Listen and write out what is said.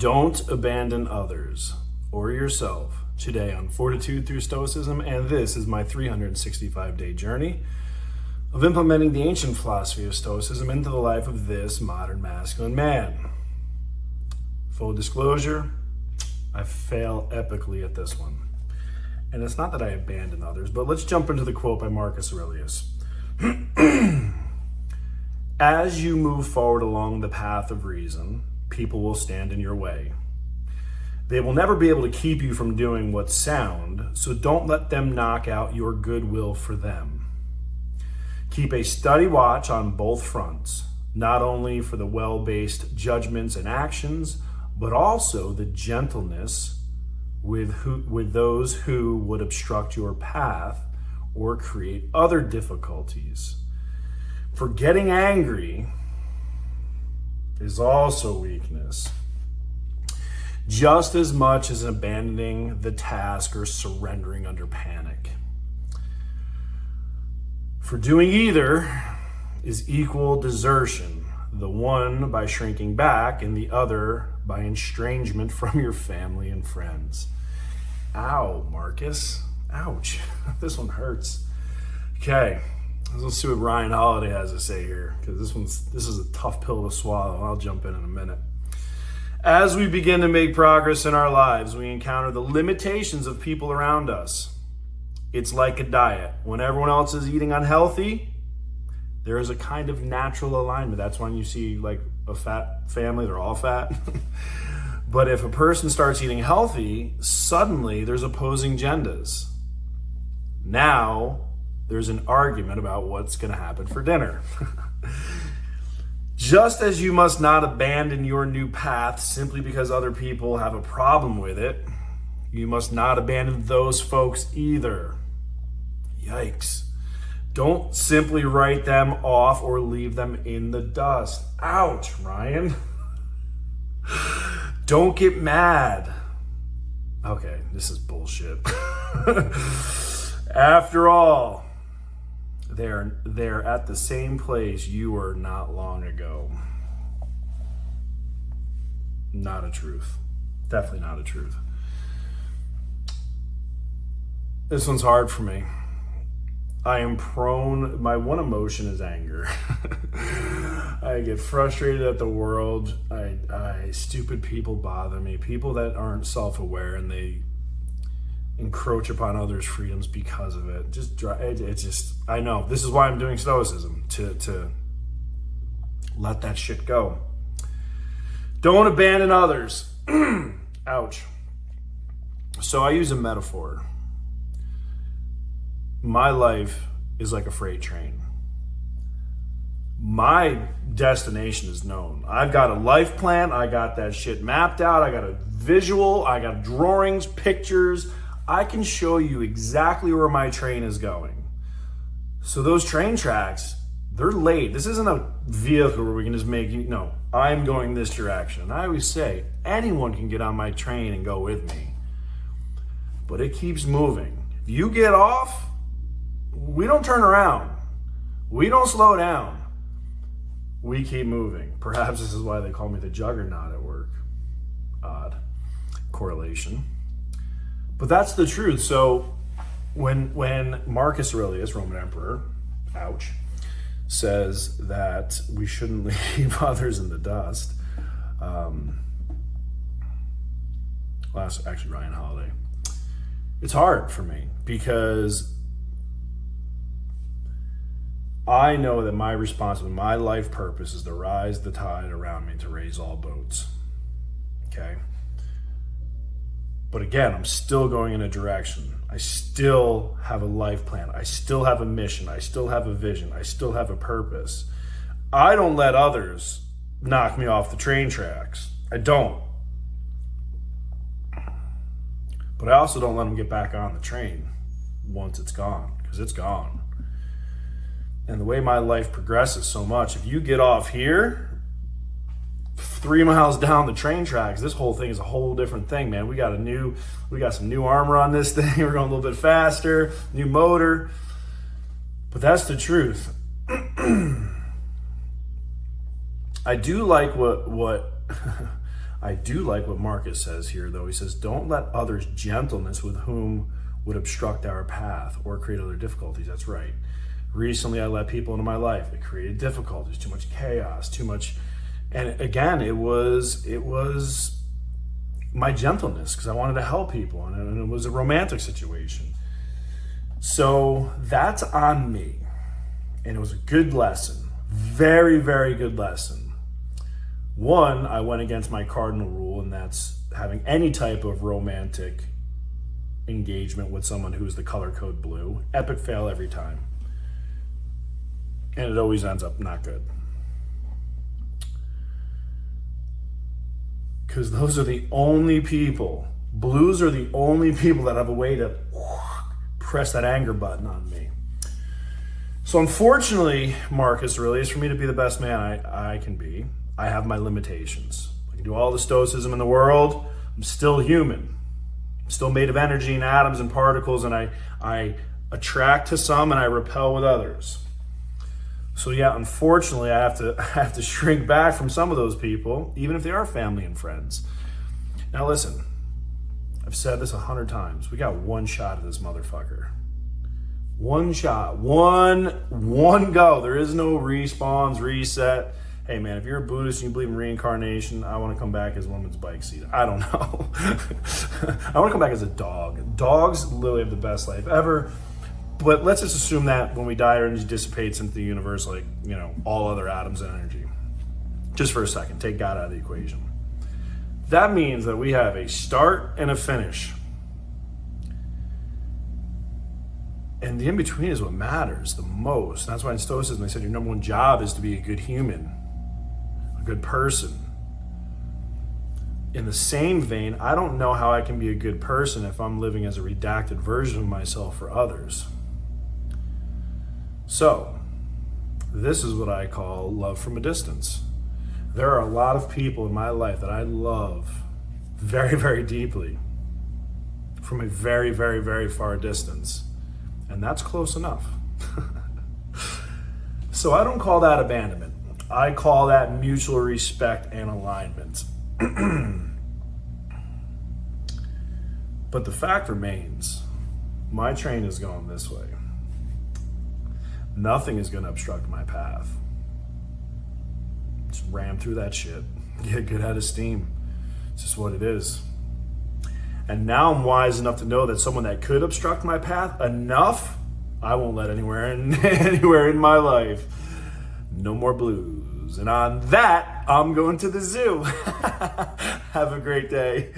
Don't abandon others or yourself today on Fortitude Through Stoicism, and this is my 365-day journey of implementing the ancient philosophy of Stoicism into the life of this modern masculine man. Full disclosure, I fail epically at this one. And it's not that I abandon others, but let's jump into the quote by Marcus Aurelius. As you move forward along the path of reason, people will stand in your way. They will never be able to keep you from doing what's sound, so don't let them knock out your goodwill for them. Keep a steady watch on both fronts, not only for the well-based judgments and actions, but also the gentleness with those who would obstruct your path or create other difficulties. For getting angry is also weakness, just as much as abandoning the task or surrendering under panic. For doing either is equal desertion, the one by shrinking back and the other by estrangement from your family and friends. Ow, Marcus. Ouch. This one hurts. Okay, let's see what Ryan Holiday has to say here, because this is a tough pill to swallow, and I'll jump in a minute. As we begin to make progress in our lives, we encounter the limitations of people around us. It's like a diet. When everyone else is eating unhealthy, there is a kind of natural alignment. That's when you see like a fat family, they're all fat. But if a person starts eating healthy, suddenly there's opposing agendas. Now there's an argument about what's going to happen for dinner. Just as you must not abandon your new path simply because other people have a problem with it, you must not abandon those folks either. Yikes. Don't simply write them off or leave them in the dust. Ouch, Ryan. Don't get mad. Okay, this is bullshit. After all, they're at the same place you were not long ago. Not a truth. Definitely not a truth. This one's hard for me. I am prone, my one emotion is anger. I get frustrated at the world. Stupid people bother me. People that aren't self-aware and they encroach upon others' freedoms because of it. I know. This is why I'm doing Stoicism, to let that shit go. Don't abandon others. Ouch. So I use a metaphor. My life is like a freight train. My destination is known. I've got a life plan. I got that shit mapped out. I got a visual. I got drawings, pictures. I can show you exactly where my train is going. So those train tracks, they're laid. This isn't a vehicle where we can just no, I'm going this direction. And I always say, anyone can get on my train and go with me. But it keeps moving. If you get off, we don't turn around. We don't slow down. We keep moving. Perhaps this is why they call me the juggernaut at work. Odd correlation. But that's the truth. So when Marcus Aurelius, Roman emperor, ouch, says that we shouldn't leave others in the dust, actually Ryan Holiday, it's hard for me because I know that my responsibility, my life purpose is to rise the tide around me, to raise all boats. Okay? But again, I'm still going in a direction. I still have a life plan. I still have a mission. I still have a vision. I still have a purpose. I don't let others knock me off the train tracks. I don't. But I also don't let them get back on the train once it's gone, because it's gone. And the way my life progresses so much, if you get off here, 3 miles down the train tracks, this whole thing is a whole different thing, man. We got some new armor on this thing. We're going a little bit faster, new motor. But that's the truth. I do like what I do like what Marcus says here, though. He says, don't let others' gentleness with whom would obstruct our path or create other difficulties. That's right. Recently, I let people into my life. It created difficulties, too much chaos, too much. And again, it was my gentleness, because I wanted to help people, and it was a romantic situation. So that's on me. And it was a good lesson. Very, very good lesson. One, I went against my cardinal rule, and that's having any type of romantic engagement with someone who is the color code blue. Epic fail every time. And it always ends up not good. Because those are the only people, blues are the only people that have a way to press that anger button on me. So unfortunately, Marcus Aurelius, for me to be the best man I can be, I have my limitations. I can do all the stoicism in the world. I'm still human. I'm still made of energy and atoms and particles, and I attract to some and I repel with others. So yeah, unfortunately, I have to shrink back from some of those people, even if they are family and friends. Now listen, I've said this 100 times. We got one shot at this motherfucker. One shot, one go. There is no respawns, reset. Hey man, if you're a Buddhist and you believe in reincarnation, I want to come back as a woman's bike seat. I don't know. I want to come back as a dog. Dogs literally have the best life ever. But let's just assume that when we die, our energy dissipates into the universe like, all other atoms and energy. Just for a second, take God out of the equation. That means that we have a start and a finish. And the in-between is what matters the most. That's why in Stoicism they said your number one job is to be a good human, a good person. In the same vein, I don't know how I can be a good person if I'm living as a redacted version of myself for others. So, this is what I call love from a distance. There are a lot of people in my life that I love very, very deeply from a very, very, very far distance. And that's close enough. So I don't call that abandonment. I call that mutual respect and alignment. But the fact remains, my train is going this way. Nothing is going to obstruct my path. Just ram through that shit. Get a good head of steam. It's just what it is. And now I'm wise enough to know that someone that could obstruct my path enough, I won't let anywhere in my life. No more blues. And on that, I'm going to the zoo. Have a great day.